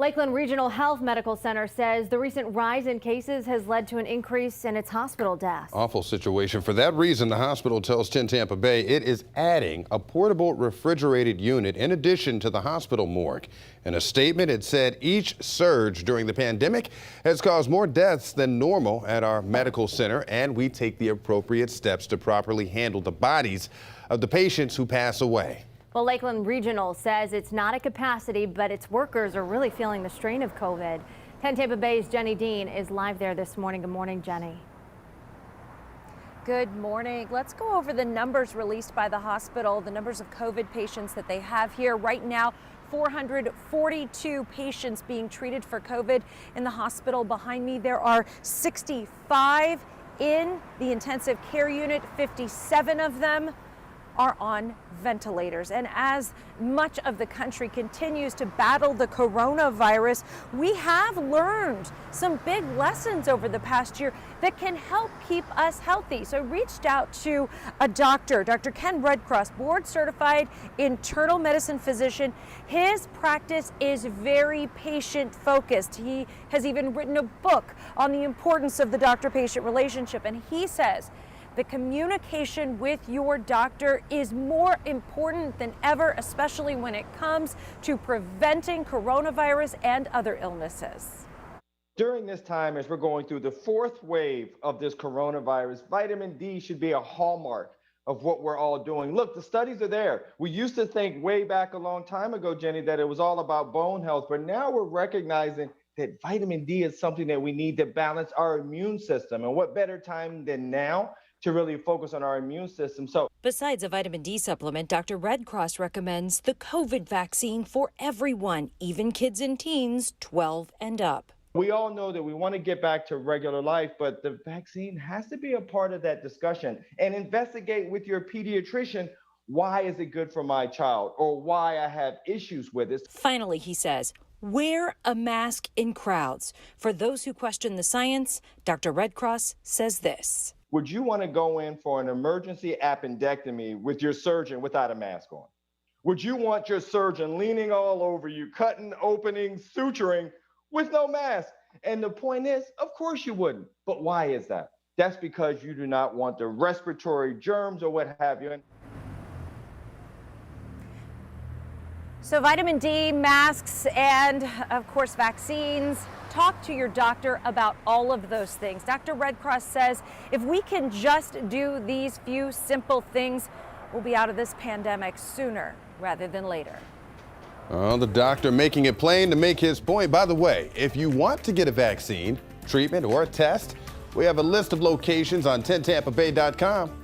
Lakeland Regional Health Medical Center says the recent rise in cases has led to an increase in its hospital deaths. Awful situation. For that reason, the hospital tells 10 Tampa Bay it is adding a portable refrigerated unit in addition to the hospital morgue. In a statement, it said each surge during the pandemic has caused more deaths than normal at our medical center, and we take the appropriate steps to properly handle the bodies of the patients who pass away. Well, Lakeland Regional says it's not at capacity, but its workers are really feeling the strain of COVID. 10 Tampa Bay's Jenny Dean is live there this morning. Good morning, Jenny. Good morning. Let's go over the numbers released by the hospital, the numbers of COVID patients that they have here right now. 442 patients being treated for COVID in the hospital. Behind me, there are 65 in the intensive care unit. 57 of them are on ventilators. And as much of the country continues to battle the coronavirus, we have learned some big lessons over the past year that can help keep us healthy. So I reached out to a doctor, Dr. Ken Redcross, board certified internal medicine physician. His practice is very patient focused. He has even written a book on the importance of the doctor-patient relationship. And he says the communication with your doctor is more important than ever, especially when it comes to preventing coronavirus and other illnesses. During this time, as we're going through the fourth wave of this coronavirus, vitamin D should be a hallmark of what we're all doing. Look, the studies are there. We used to think way back a long time ago, Jenny, that it was all about bone health, but now we're recognizing that vitamin D is something that we need to balance our immune system. And what better time than now to really focus on our immune system. So, besides a vitamin D supplement, Dr. Redcross recommends the COVID vaccine for everyone, even kids and teens 12 and up. We all know that we want to get back to regular life, but the vaccine has to be a part of that discussion. And investigate with your pediatrician, why is it good for my child or why I have issues with it. Finally, he says, wear a mask in crowds. For those who question the science, Dr. Redcross says this. Would you want to go in for an emergency appendectomy with your surgeon without a mask on? Would you want your surgeon leaning all over you, cutting, opening, suturing with no mask? And the point is, of course you wouldn't. But why is that? That's because you do not want the respiratory germs or what have you. So vitamin D, masks, and of course vaccines. Talk to your doctor about all of those things. Dr. Redcross says if we can just do these few simple things, we'll be out of this pandemic sooner rather than later. The doctor making it plain to make his point. By the way, if you want to get a vaccine, treatment, or a test, we have a list of locations on 10tampabay.com.